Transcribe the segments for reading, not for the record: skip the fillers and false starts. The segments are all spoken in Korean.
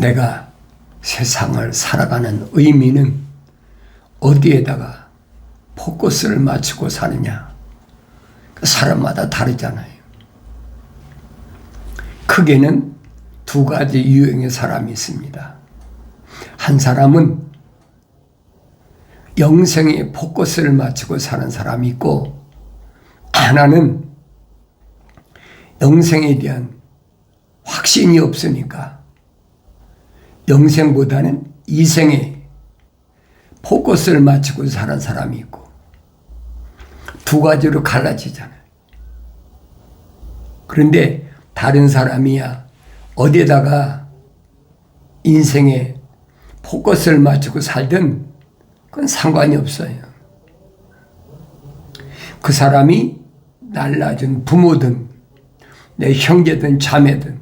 내가 세상을 살아가는 의미는 어디에다가 포커스를 맞추고 사느냐? 사람마다 다르잖아요. 크게는 두 가지 유형의 사람이 있습니다. 한 사람은 영생에 포커스를 맞추고 사는 사람이 있고, 하나는 영생에 대한 확신이 없으니까 영생보다는 이생에 포커스를 맞추고 사는 사람이 있고, 두 가지로 갈라지잖아요. 그런데 다른 사람이야 어디에다가 인생에 포커스를 맞추고 살든 그건 상관이 없어요. 그 사람이 날 낳은 부모든 내 형제든 자매든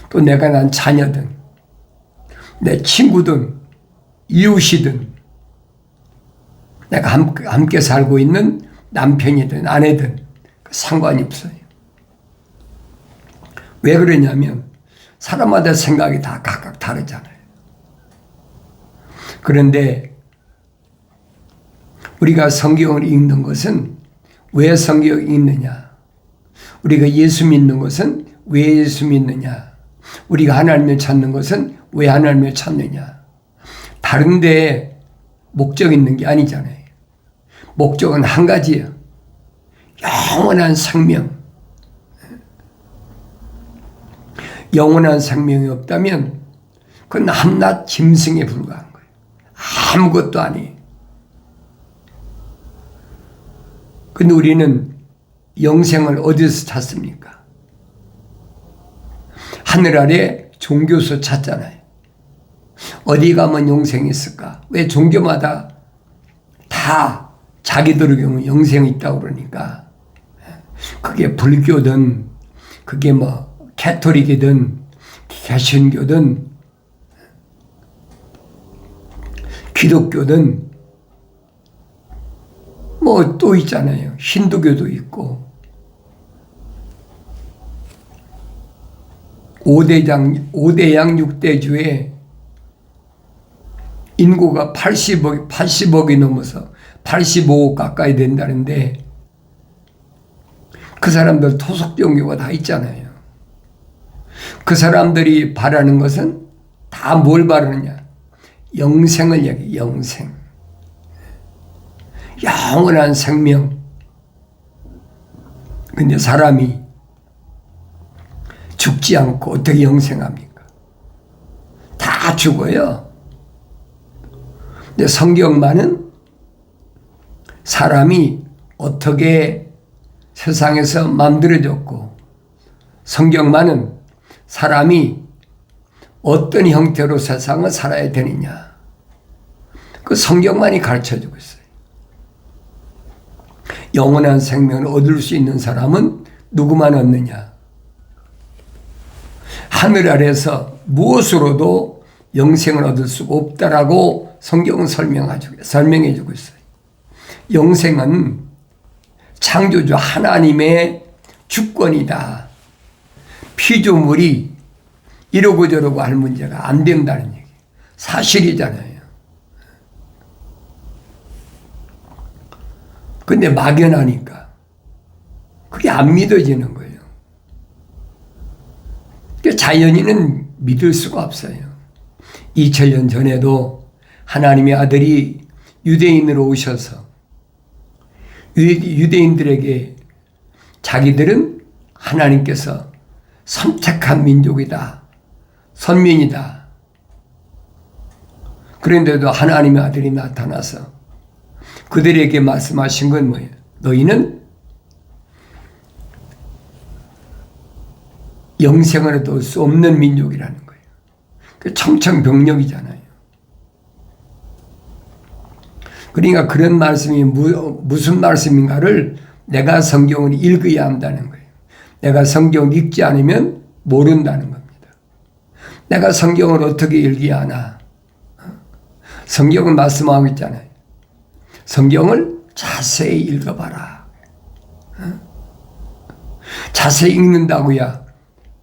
또 내가 낳은 자녀든 내 친구든 이웃이든 내가 함께 살고 있는 남편이든 아내든 상관이 없어요. 왜 그러냐면 사람마다 생각이 다 각각 다르잖아요. 그런데 우리가 성경을 읽는 것은 왜 성경을 읽느냐? 우리가 예수 믿는 것은 왜 예수 믿느냐? 우리가 하나님을 찾는 것은 왜 하나님을 찾느냐? 다른데 목적 있는 게 아니잖아요. 목적은 한 가지예요. 영원한 생명. 영원한 생명이 없다면 그건 한낱 짐승에 불과한 거예요. 아무것도 아니에요. 근데 우리는 영생을 어디서 찾습니까? 하늘 아래 종교서 찾잖아요. 어디 가면 영생이 있을까? 왜 종교마다 다 자기들의 경우 영생이 있다고 그러니까, 그게 불교든 그게 뭐 캐토릭이든 개신교든 기독교든 뭐 또 있잖아요. 힌두교도 있고 5대양 6대주에 인구가 80억이 넘어서 85억 가까이 된다는데 그 사람들 토속 종교가 다 있잖아요. 그 사람들이 바라는 것은 다 뭘 바라느냐? 영생을 얘기해. 영생. 영원한 생명. 근데 사람이 죽지 않고 어떻게 영생합니까? 다 죽어요. 근데 성경만은 사람이 어떻게 세상에서 만들어졌고, 성경만은 사람이 어떤 형태로 세상을 살아야 되느냐, 그 성경만이 가르쳐주고 있어요. 영원한 생명을 얻을 수 있는 사람은 누구만 얻느냐? 하늘 아래서 무엇으로도 영생을 얻을 수가 없다라고 성경은 설명해 주고 있어요. 영생은 창조주 하나님의 주권이다. 피조물이 이러고 저러고 할 문제가 안 된다는 얘기. 사실이잖아요. 근데 막연하니까 그게 안 믿어지는 거예요. 자연인은 믿을 수가 없어요. 2000년 전에도 하나님의 아들이 유대인으로 오셔서 유대인들에게 자기들은 하나님께서 선택한 민족이다, 선민이다. 그런데도 하나님의 아들이 나타나서 그들에게 말씀하신 건 뭐예요? 너희는 영생을 얻을 수 없는 민족이라는 거예요. 그 청천벽력이잖아요. 그러니까 그런 말씀이 무슨 말씀인가를 내가 성경을 읽어야 한다는 거예요. 내가 성경을 읽지 않으면 모른다는 겁니다. 내가 성경을 어떻게 읽어야 하나? 성경은 말씀하고 있잖아요. 성경을 자세히 읽어봐라. 자세히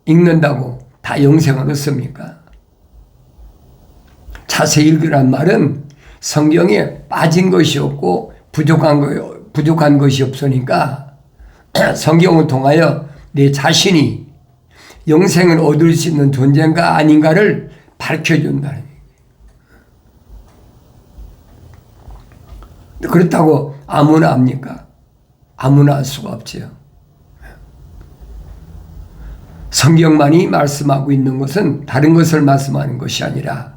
읽는다고 다 영생을 얻습니까? 자세히 읽으란 말은 성경에 빠진 것이 없고 부족한 것이 없으니까 성경을 통하여 내 자신이 영생을 얻을 수 있는 존재인가 아닌가를 밝혀준다는 얘기예요. 그렇다고 아무나 합니까? 아무나 할 수가 없지요. 성경만이 말씀하고 있는 것은 다른 것을 말씀하는 것이 아니라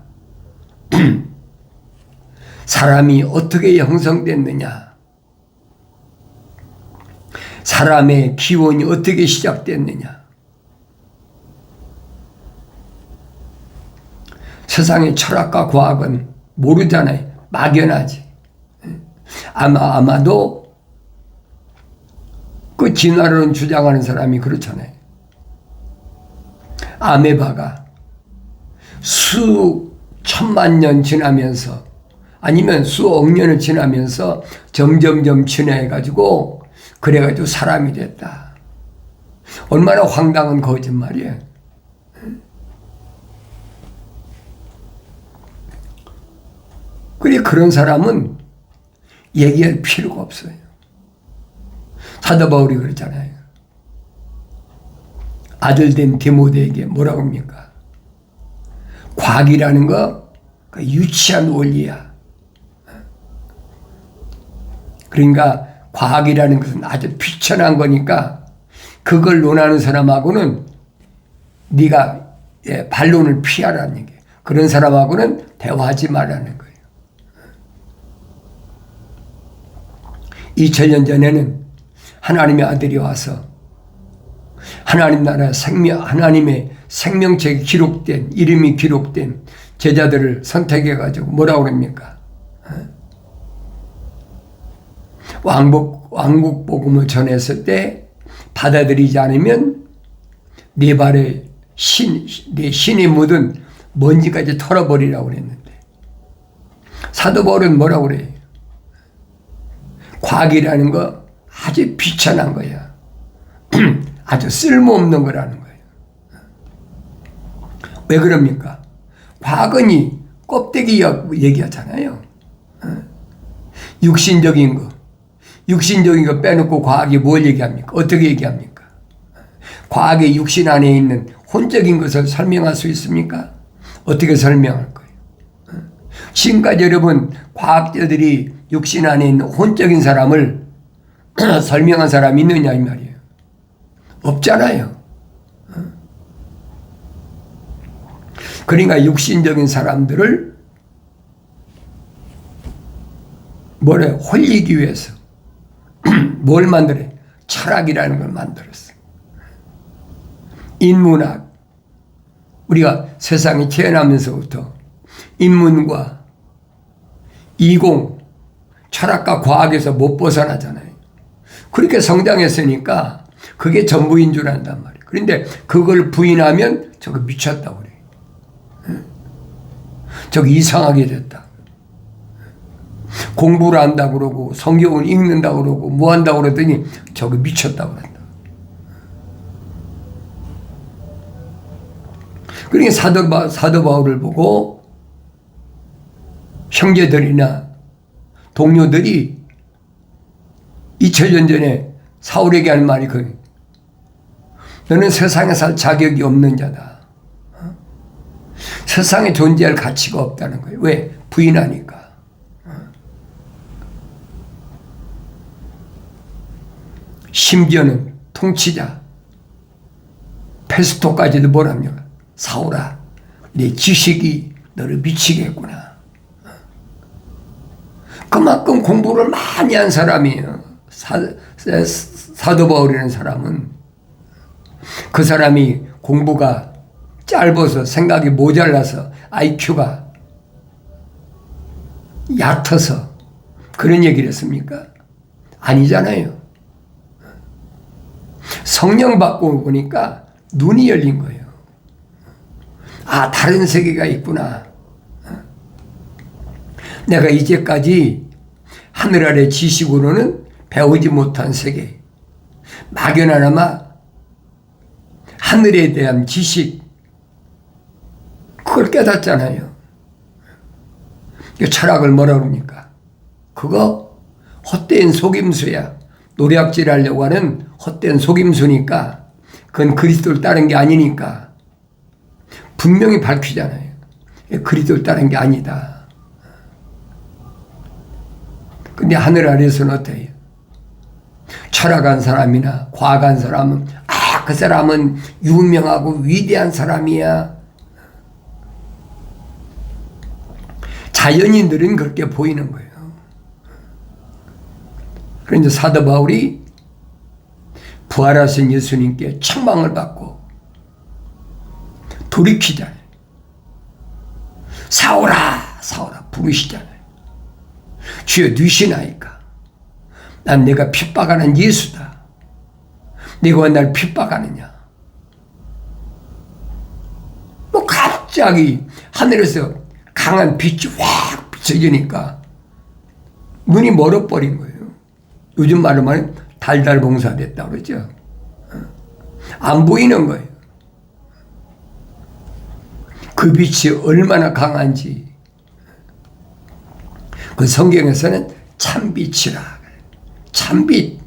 사람이 어떻게 형성됐느냐, 사람의 기원이 어떻게 시작됐느냐, 세상의 철학과 과학은 모르잖아요. 막연하지. 아마도 그 진화론을 주장하는 사람이 그렇잖아요. 아메바가 수천만 년 지나면서 아니면 수억 년을 지나면서 점점점 진화해가지고 그래가지고 사람이 됐다. 얼마나 황당한 거짓말이에요. 그런 사람은 얘기할 필요가 없어요. 사도 바울이 그러잖아요. 아들된 디모데에게 뭐라고 합니까? 과학이라는 거 유치한 원리야. 그러니까 과학이라는 것은 아주 비천한 거니까 그걸 논하는 사람하고는 네가 반론을 피하라는 얘기예요. 그런 사람하고는 대화하지 말라는 거예요. 2000년 전에는 하나님의 아들이 와서 하나님 나라 하나님의 생명책이 기록된, 이름이 기록된 제자들을 선택해가지고 뭐라고 그럽니까? 왕국 복음을 전했을 때 받아들이지 않으면 네 발에 내 신이 묻은 먼지까지 털어버리라고 그랬는데 사도 바울은 뭐라고 그래요? 과학이라는 거 아주 비천한 거야. 아주 쓸모없는 거라는 거예요. 왜 그럽니까? 과학은 껍데기 얘기하잖아요. 육신적인 거 빼놓고 과학이 뭘 얘기합니까? 어떻게 얘기합니까? 과학의 육신 안에 있는 혼적인 것을 설명할 수 있습니까? 어떻게 설명할 거예요? 지금까지 여러분 과학자들이 육신 안에 있는 혼적인 사람을 설명한 사람이 있느냐 이 말이에요. 없잖아요. 그러니까 육신적인 사람들을 홀리기 위해서 뭘 만들어요? 철학이라는 걸 만들었어요. 인문학. 우리가 세상에 태어나면서부터 인문과 이공, 철학과 과학에서 못 벗어나잖아요. 그렇게 성장했으니까 그게 전부인 줄 안단 말이에요. 그런데 그걸 부인하면 저거 미쳤다고 그래요. 저거 이상하게 됐다. 공부를 한다고 그러고 성경을 읽는다고 그러고 뭐 한다고 그러더니 저거 미쳤다고 그런다. 그러니까 사도 바울을 보고 형제들이나 동료들이 2000년 전에 사울에게 한 말이 너는 세상에 살 자격이 없는 자다. 세상에 존재할 가치가 없다는 거예요. 왜? 부인하니까. 심지어는 통치자 페스토까지도 뭐랍니까? 사울아, 내 지식이 너를 미치게 했구나. 그만큼 공부를 많이 한 사람이에요. 사도 바울이라는 사람은. 그 사람이 공부가 짧아서 생각이 모자라서 IQ가 얕아서 그런 얘기를 했습니까? 아니잖아요. 성령 받고 보니까 눈이 열린 거예요. 아, 다른 세계가 있구나. 내가 이제까지 하늘 아래 지식으로는 배우지 못한 세계, 막연하나마 하늘에 대한 지식, 그걸 깨닫잖아요. 이 철학을 뭐라 그럽니까? 그거 헛된 속임수야. 노략질 하려고 하는 헛된 속임수니까 그건 그리스도를 따른 게 아니니까 분명히 밝히잖아요. 그리스도를 따른 게 아니다. 근데 하늘 아래에서는 어때요? 철학한 사람이나 과학한 사람은 그 사람은 유명하고 위대한 사람이야. 자연인들은 그렇게 보이는 거예요. 그런데 사도 바울이 부활하신 예수님께 책망을 받고 돌이키잖아요. 사오라 사오라 부르시잖아요. 주여 누시나이까? 난 내가 핍박하는 예수다. 네가 왜 날 핍박하느냐? 뭐 갑자기 하늘에서 강한 빛이 확 비춰지니까 눈이 멀어버린 거예요. 요즘 말로 말하면 달달봉사됐다 그러죠. 안 보이는 거예요. 그 빛이 얼마나 강한지 그 성경에서는 참빛이라 참빛.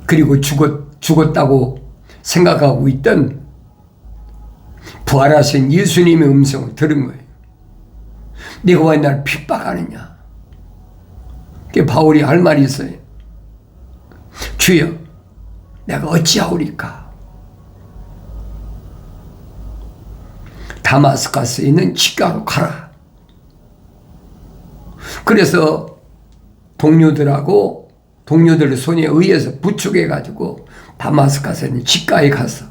그리고 죽었다고 생각하고 있던 부활하신 예수님의 음성을 들은 거예요. 네가 왜 날 핍박하느냐? 그게 바울이 할 말이 있어요. 주여 내가 어찌하오리까? 다마스커스에 있는 직가로 가라. 그래서 동료들의 손에 의해서 부축해가지고 다마스커스에 있는 직가에 가서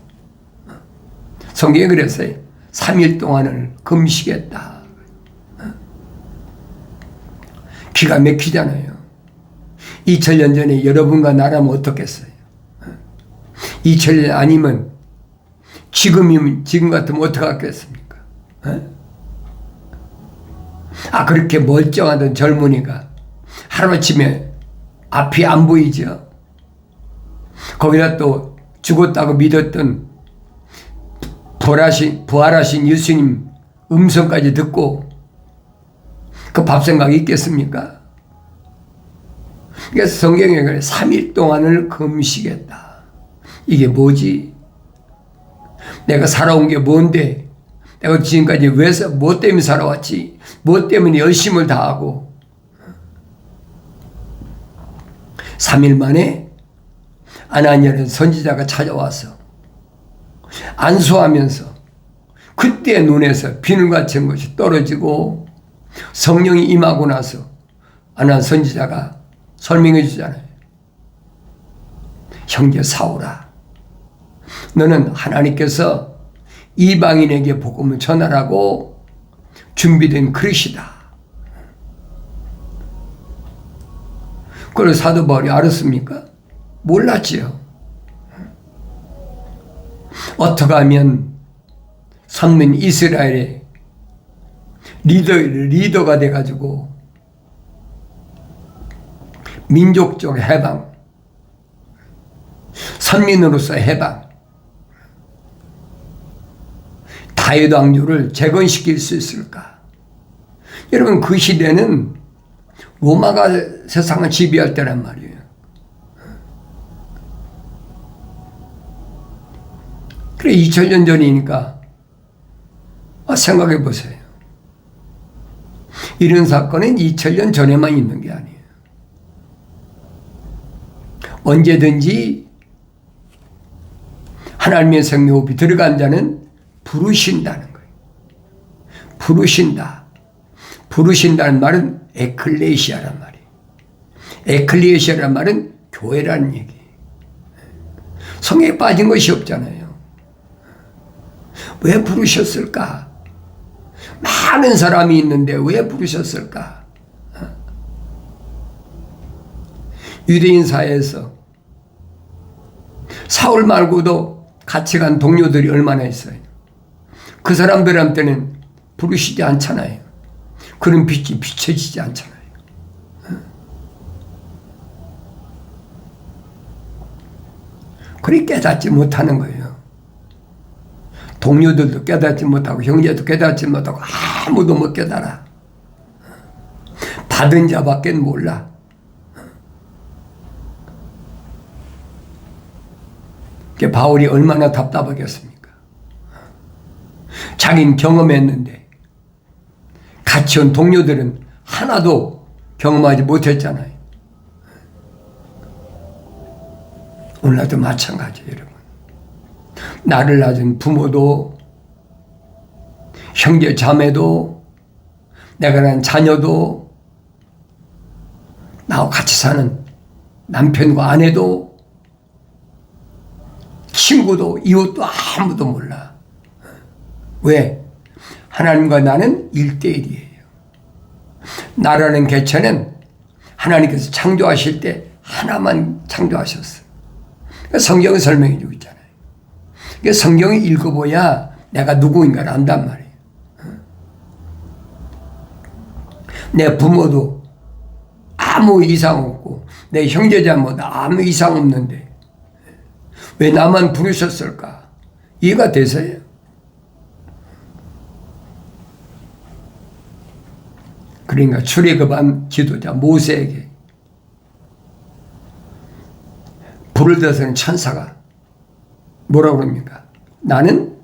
성경에 그랬어요. 3일 동안을 금식했다. 기가 막히잖아요. 2000년 전에 여러분과 나라면 어떻겠어요? 2000년 아니면 지금 같으면 어떻게 하겠습니까? 그렇게 멀쩡하던 젊은이가 하루아침에 앞이 안 보이죠. 거기다 또 죽었다고 믿었던 부활하신 예수님 음성까지 듣고 그 밥 생각이 있겠습니까? 그래서 성경에 그래 3일 동안을 금식했다. 이게 뭐지? 내가 살아온 게 뭔데? 내가 지금까지 뭐 때문에 살아왔지? 뭐 때문에 열심을 다하고 3일 만에 아나니아라는 선지자가 찾아와서 안수하면서 그때 눈에서 비늘같이 한 것이 떨어지고 성령이 임하고 나서 아나니아 선지자가 설명해 주잖아요. 형제 사울아, 너는 하나님께서 이방인에게 복음을 전하라고 준비된 그릇이다. 그걸 사도 바울이 알았습니까? 몰랐지요. 어떻게 하면 선민 이스라엘의 리더가 돼가지고 민족적 해방, 선민으로서 해방, 다윗 왕조를 재건시킬 수 있을까? 여러분 그 시대는 로마가 세상을 지배할 때란 말이에요. 그래 2000년 전이니까 생각해 보세요. 이런 사건은 2000년 전에만 있는 게 아니에요. 언제든지 하나님의 생명호흡이 들어간 자는 부르신다는 거예요. 부르신다. 부르신다는 말은 에클레시아란 말이에요. 에클레시아란 말은 교회라는 얘기예요. 성에 빠진 것이 없잖아요. 왜 부르셨을까? 많은 사람이 있는데 왜 부르셨을까? 유대인 사회에서 사울 말고도 같이 간 동료들이 얼마나 있어요. 그 사람들한테는 부르시지 않잖아요. 그런 빛이 비춰지지 않잖아요. 그리 깨닫지 못하는 거예요. 동료들도 깨닫지 못하고 형제도 깨닫지 못하고 아무도 못 깨달아. 받은 자밖에 몰라. 바울이 얼마나 답답하겠습니까? 자기는 경험했는데 같이 온 동료들은 하나도 경험하지 못했잖아요. 오늘날도 마찬가지예요, 여러분. 나를 낳은 부모도, 형제 자매도, 내가 낳은 자녀도, 나와 같이 사는 남편과 아내도, 친구도, 이웃도 아무도 몰라. 왜? 하나님과 나는 1대1이에요. 나라는 개체는 하나님께서 창조하실 때 하나만 창조하셨어요. 성경은 설명해 주고 있잖아요. 성경을 읽어봐야 내가 누구인가를 안단 말이에요. 내 부모도 아무 이상 없고 내 형제자매도 아무 이상 없는데 왜 나만 부르셨을까? 이해가 되세요? 그러니까 출애굽한 지도자 모세에게 불을 들어서는 천사가 뭐라고 그럽니까? 나는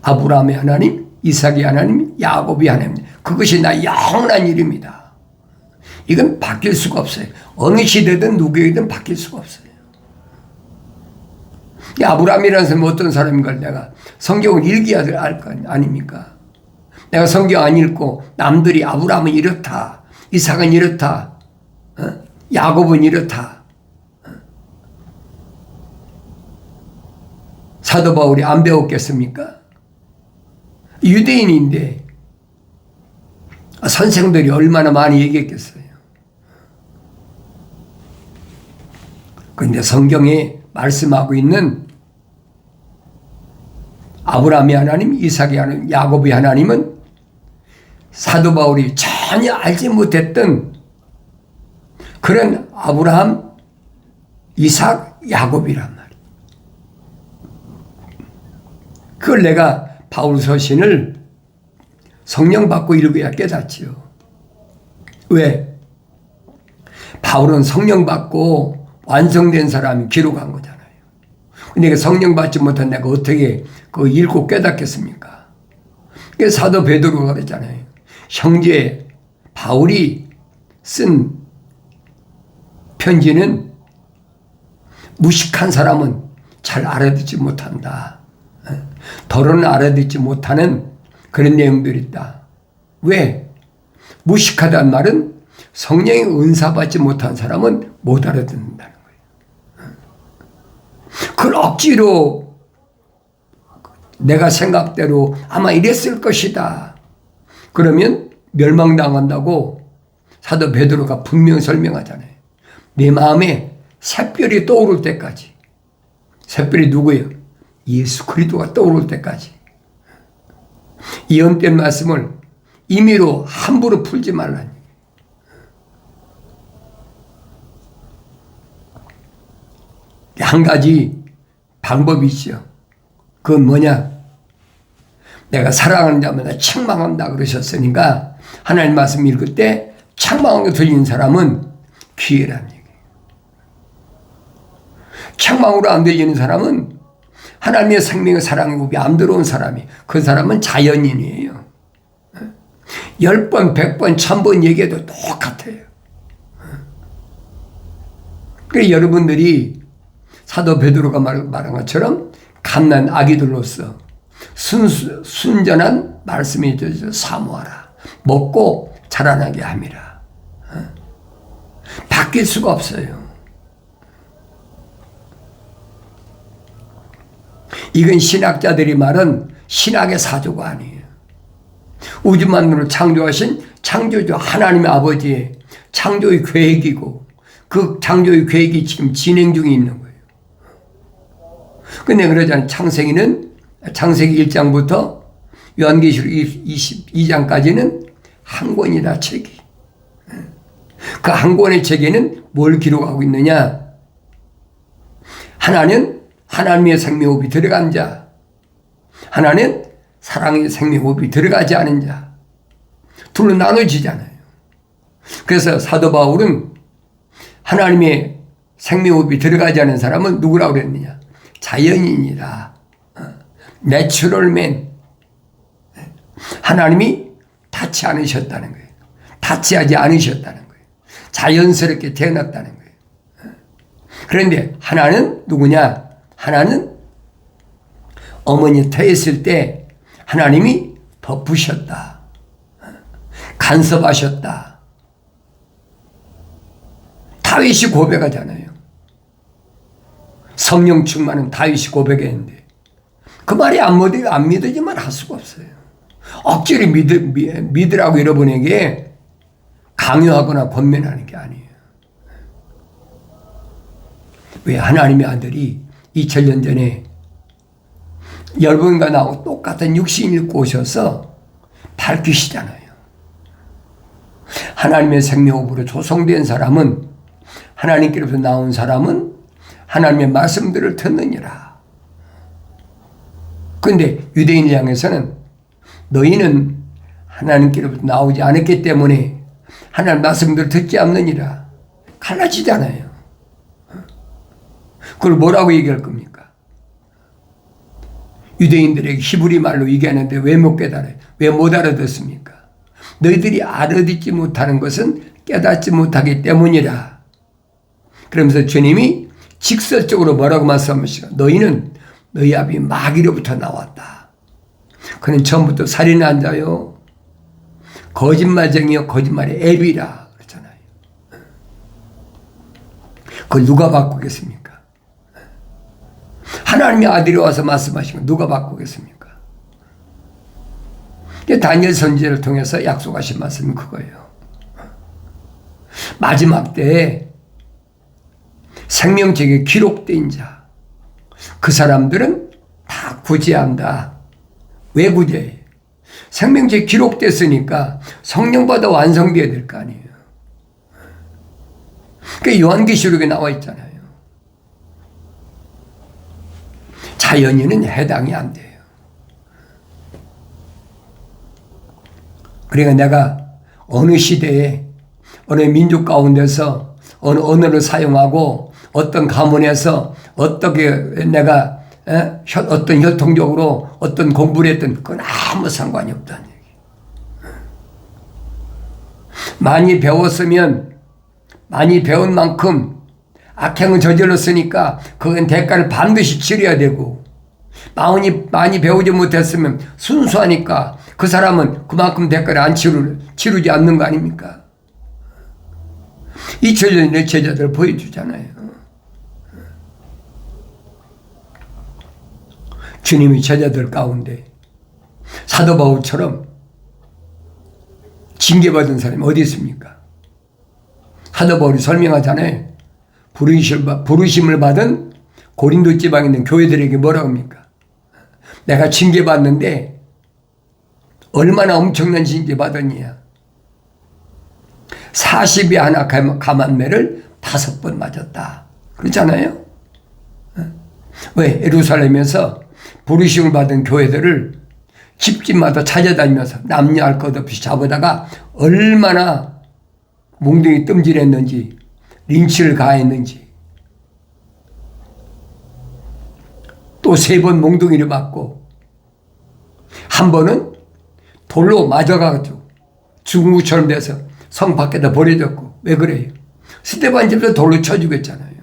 아브라함의 하나님, 이삭의 하나님, 야곱의 하나님. 그것이 나 영원한 일입니다. 이건 바뀔 수가 없어요. 어느 시대든 누구에게든 바뀔 수가 없어요. 아브라함이라는 사람은 어떤 사람인 걸 내가 성경을 읽어야 알 거 아닙니까? 내가 성경 안 읽고 남들이 아브라함은 이렇다, 이삭은 이렇다, 야곱은 이렇다. 사도 바울이 안 배웠겠습니까? 유대인인데 선생들이 얼마나 많이 얘기했겠어요. 그런데 성경에 말씀하고 있는 아브라함의 하나님, 이삭의 하나님, 야곱의 하나님은 사도 바울이 전혀 알지 못했던 그런 아브라함, 이삭, 야곱이란 말이에요. 그걸 내가 바울 서신을 성령 받고 읽어야 깨닫지요. 왜? 바울은 성령 받고 완성된 사람이 기록한 거잖아요. 근데 성령 받지 못한 내가 어떻게 그거 읽고 깨닫겠습니까? 그래서 사도 베드로가 그랬잖아요. 형제 바울이 쓴 편지는 무식한 사람은 잘 알아듣지 못한다. 더러는 알아듣지 못하는 그런 내용들이 있다. 왜? 무식하다는 말은 성령의 은사 받지 못한 사람은 못 알아듣는다는 거예요. 그걸 억지로 내가 생각대로 아마 이랬을 것이다. 그러면 멸망당한다고 사도 베드로가 분명히 설명하잖아요. 내 마음에 샛별이 떠오를 때까지. 샛별이 누구예요? 예수 그리스도가 떠오를 때까지. 예언된 말씀을 임의로 함부로 풀지 말라니. 한 가지 방법이 있죠. 그건 뭐냐? 내가 사랑하는 자마다 책망한다 그러셨으니까 하나님 말씀 읽을 때 책망하게 들리는 사람은 기회라는 얘기예요. 책망으로 안 들리는 사람은 하나님의 생명의 사랑의 법이 안 들어온 사람이, 그 사람은 자연인이에요. 10번, 100번, 1000번 얘기해도 똑같아요. 그래서 여러분들이 사도 베드로가 말한 것처럼 갓난 아기들로서 순전한 말씀이 사모하라. 먹고 자라나게 함이라. 바뀔 수가 없어요. 이건 신학자들이 말은 신학의 사조가 아니에요. 우주 만물을 창조하신 창조주 하나님의 아버지의 창조의 계획이고 그 창조의 계획이 지금 진행 중에 있는 거예요. 근데 그러잖아요. 창세기 1장부터 요한계시록 22장까지는 한 권이다, 책이. 그 한 권의 책에는 뭘 기록하고 있느냐? 하나는 하나님의 생명호흡이 들어간 자, 하나는 사랑의 생명호흡이 들어가지 않은 자. 둘로 나눠지잖아요. 그래서 사도 바울은 하나님의 생명호흡이 들어가지 않은 사람은 누구라고 그랬느냐? 자연인이다. 내추럴맨. 하나님이 닿지 않으셨다는 거예요. 닿지하지 않으셨다는 거예요. 자연스럽게 태어났다는 거예요. 그런데 하나는 누구냐? 하나는 어머니 태했을 때 하나님이 덮으셨다. 간섭하셨다. 다윗이 고백하잖아요. 성령 충만은 다윗이 고백했는데 그 말이 안 믿어지만 할 수가 없어요. 억지로 믿으라고 여러분에게 강요하거나 권면하는 게 아니에요. 왜 하나님의 아들이 2000년 전에 여러분과 나하고 똑같은 육신을 입고 오셔서 밝히시잖아요. 하나님의 생명으로 조성된 사람은, 하나님께로부터 나온 사람은 하나님의 말씀들을 듣느니라. 그런데 유대인을 향해서는 너희는 하나님께로부터 나오지 않았기 때문에 하나님 말씀들을 듣지 않느니라. 갈라지잖아요. 그걸 뭐라고 얘기할 겁니까? 유대인들에게 히브리 말로 얘기하는데 왜 못 깨달아요? 왜 못 알아듣습니까? 너희들이 알아듣지 못하는 것은 깨닫지 못하기 때문이라. 그러면서 주님이 직설적으로 뭐라고 말씀하시까? 너희는 너희 아비 마귀로부터 나왔다. 그는 처음부터 살인한 자요, 거짓말쟁이요, 거짓말의 앱이라 그랬잖아요. 그걸 누가 바꾸겠습니까? 하나님의 아들이 와서 말씀하시면 누가 바꾸겠습니까? 다니엘 선지자를 통해서 약속하신 말씀이 그거예요. 마지막 때에 생명책에 기록된 자, 그 사람들은 다 구제한다. 왜 구제해? 생명책에 기록됐으니까 성령받아 완성되어야 될 거 아니에요. 그게 요한계시록에 나와 있잖아요. 자연인은 해당이 안 돼요. 그러니까 내가 어느 시대에 어느 민족 가운데서 어느 언어를 사용하고 어떤 가문에서 어떻게 내가 어떤 혈통적으로 어떤 공부를 했든 그건 아무 상관이 없다는 얘기. 많이 배웠으면 많이 배운 만큼 악행을 저질렀으니까 그건 대가를 반드시 치러야 되고, 많이 배우지 못했으면 순수하니까 그 사람은 그만큼 대가를 안 치르지 않는 거 아닙니까? 2000년의 제자들 보여주잖아요. 주님이 제자들 가운데 사도 바울처럼 징계받은 사람이 어디 있습니까? 사도 바울이 설명하잖아요. 부르심을 받은 고린도 지방에 있는 교회들에게 뭐라고 합니까? 내가 징계받는데 얼마나 엄청난 징계받았냐. 40에 하나 감한매를 5번 맞았다. 그렇잖아요. 왜? 예루살렘에서 부르심을 받은 교회들을 집집마다 찾아다니면서 남녀 할 것 없이 잡아다가 얼마나 몽둥이 뜸질했는지, 린치를 가했는지, 또 3번 몽둥이를 맞고, 한 번은 돌로 맞아가지고 죽은 것처럼 돼서 성 밖에다 버려졌고. 왜 그래요? 스데반 집에서 돌로 쳐 죽였잖아요.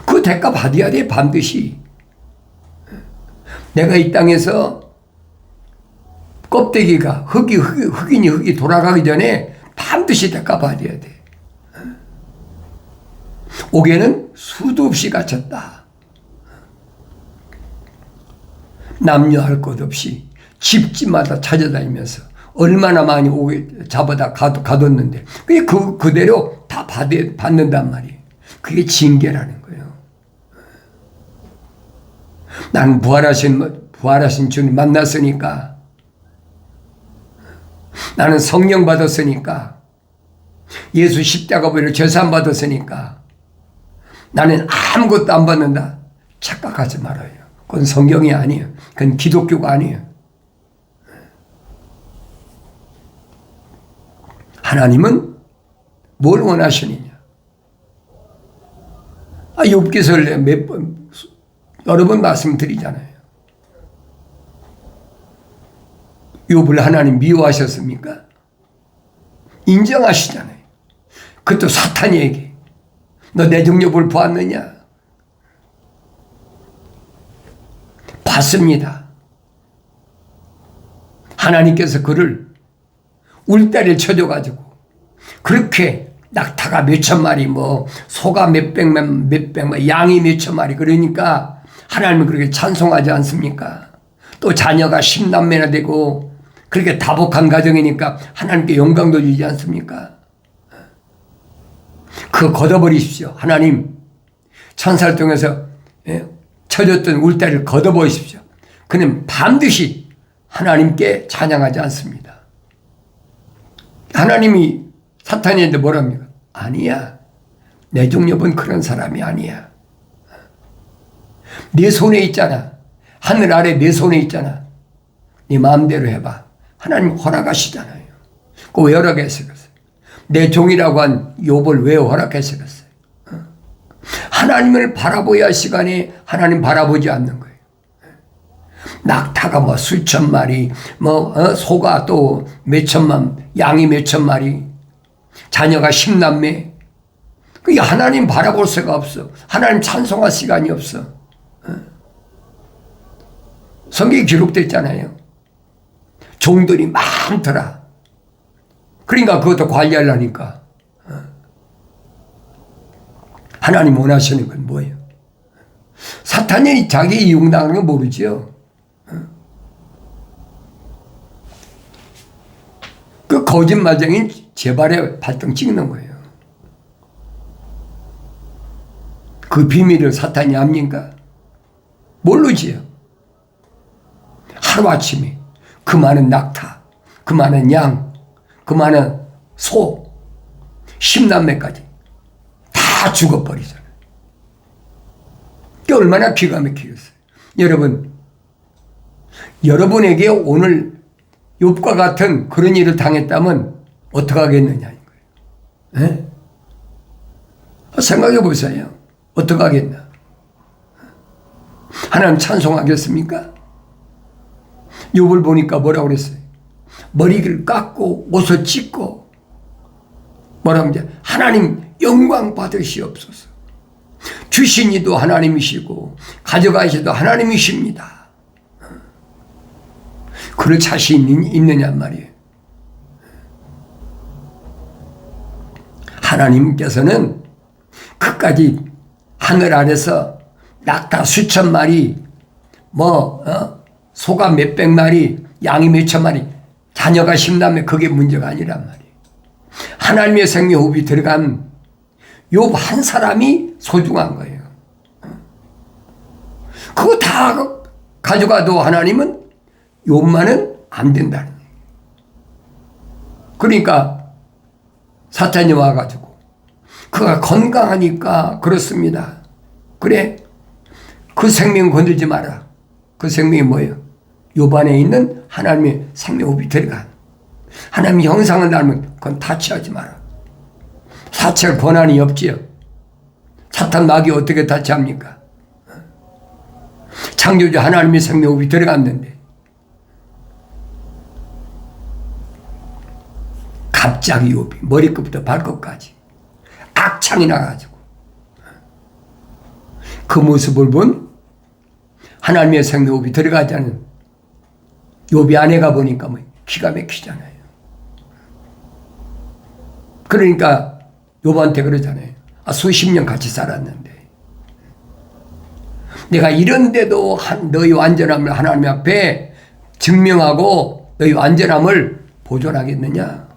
그 대가 받아야 돼, 반드시. 내가 이 땅에서 껍데기가 흙이 돌아가기 전에 반드시 대가 받아야 돼. 옥에는 수도 없이 갇혔다. 남녀 할 것 없이 집집마다 찾아다니면서 얼마나 많이 옥에 잡아다 가뒀는데 그게 그대로 다 받는단 말이에요. 그게 징계라는 거예요. 나는 부활하신 주님 만났으니까, 나는 성령 받았으니까, 예수 십자가 보혈로 제사 받았으니까 나는 아무것도 안 받는다. 착각하지 말아요. 그건 성경이 아니에요. 그건 기독교가 아니에요. 하나님은 뭘 원하시느냐? 욥기서를 여러 번 말씀드리잖아요. 욥을 하나님 미워하셨습니까? 인정하시잖아요. 그것도 사탄에게 너 내 정욕을 보았느냐? 봤습니다. 하나님께서 그를 울다리를 쳐줘가지고 그렇게 낙타가 몇천 마리 소가 몇백만 양이 몇천 마리 그러니까 하나님은 그렇게 찬송하지 않습니까? 또 자녀가 10남매나 되고 그렇게 다복한 가정이니까 하나님께 영광 돌리지 않습니까? 그거 걷어버리십시오. 하나님 천사를 통해서 쳐줬던 울다리를 걷어버리십시오. 그는 반드시 하나님께 찬양하지 않습니다. 하나님이 사탄이한테 뭐랍니까? 아니야. 내 종업은 그런 사람이 아니야. 네 손에 있잖아. 하늘 아래 내 손에 있잖아. 네 마음대로 해봐. 하나님 허락하시잖아요. 그거 왜 허락했을까요? 내 종이라고 한 욥을 왜 허락했을까요? 하나님을 바라보야 할 시간에 하나님 바라보지 않는 거예요. 낙타가 수천 마리, 소가 또 몇천만, 양이 몇천 마리, 자녀가 10남매. 그게 하나님 바라볼 수가 없어. 하나님 찬송할 시간이 없어. 성경에 기록되어 있잖아요. 종들이 많더라. 그러니까 그것도 관리하려니까. 하나님 원하시는 건 뭐예요? 사탄이 자기 이용당하는 건 모르죠. 그 거짓말쟁인 재발에 발등 찍는 거예요. 그 비밀을 사탄이 압니까? 모르지요. 하루아침에 그 많은 낙타, 그 많은 양, 그 많은 소, 10남매까지 다 죽어버리잖아요. 그게 얼마나 기가 막히겠어요. 여러분, 여러분에게 오늘 욥과 같은 그런 일을 당했다면 어떻게 하겠느냐는 거예요. 네? 생각해 보세요. 어떻게 하겠나? 하나님 찬송하겠습니까? 욥을 보니까 뭐라고 그랬어요? 머리를 깎고 옷을 찢고 뭐라고 이제 하나님 영광 받으시옵소서. 주신 이도 하나님이시고 가져가시도 하나님이십니다. 그럴 자신이 있느냐 말이에요. 하나님께서는 그까지 하늘 아래서 낙타 수천 마리, 소가 몇백 마리, 양이 몇천 마리, 자녀가 10남매 그게 문제가 아니란 말이에요. 하나님의 생명호흡이 들어간 욥 한 사람이 소중한 거예요. 그거 다 가져가도 하나님은 욥만은 안 된다는 거예요. 그러니까 사탄이 와가지고 그가 건강하니까 그렇습니다. 그래, 그 생명 건들지 마라. 그 생명이 뭐예요? 욥 안에 있는 하나님의 생명호흡이 들어간 하나님의 형상을 닮은 그건 타치하지 마라. 사체할 권한이 없지요. 사탄 마귀 어떻게 타치합니까? 창조주 하나님의 생명호흡이 들어갔는데 갑자기 욥이 머리끝부터 발끝까지 악창이 나가지고 그 모습을 본 하나님의 생명호흡이 들어가지 않은 욥이 아내가 보니까 기가 막히잖아요. 그러니까 욥한테 그러잖아요. 수십 년 같이 살았는데 내가 이런데도 너희 완전함을 하나님 앞에 증명하고 너희 완전함을 보존하겠느냐?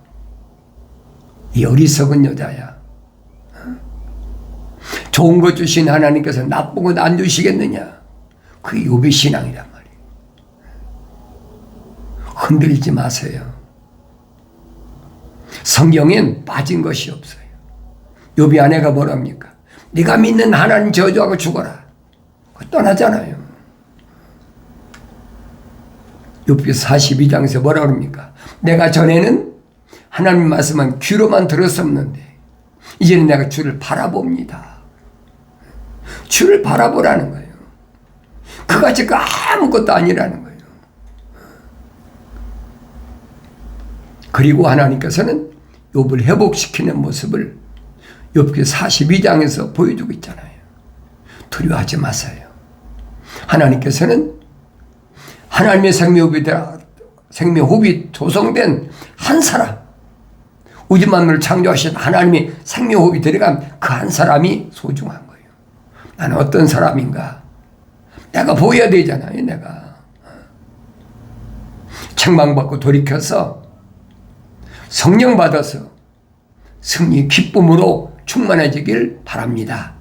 이 어리석은 여자야. 좋은 것 주신 하나님께서 나쁜 것 안 주시겠느냐? 그게 욥의 신앙이란 말이에요. 흔들리지 마세요. 성경엔 빠진 것이 없어요. 욥의 아내가 뭐랍니까? 네가 믿는 하나님 저주하고 죽어라. 떠나잖아요. 욥기 42장에서 뭐라 그럽니까? 내가 전에는 하나님 말씀은 귀로만 들었었는데 이제는 내가 주를 바라봅니다. 주를 바라보라는 거예요. 그같이 아무것도 아니라는 거예요. 그리고 하나님께서는 욥을 회복시키는 모습을 욥기 42장에서 보여주고 있잖아요. 두려워하지 마세요. 하나님께서는 하나님의 생명호흡이 조성된 한 사람, 우주 만물을 창조하신 하나님의 생명호흡이 들어간 그 한 사람이 소중한 거예요. 나는 어떤 사람인가? 내가 보여야 되잖아요. 내가 책망받고 돌이켜서 성령 받아서 승리 기쁨으로 충만해지길 바랍니다.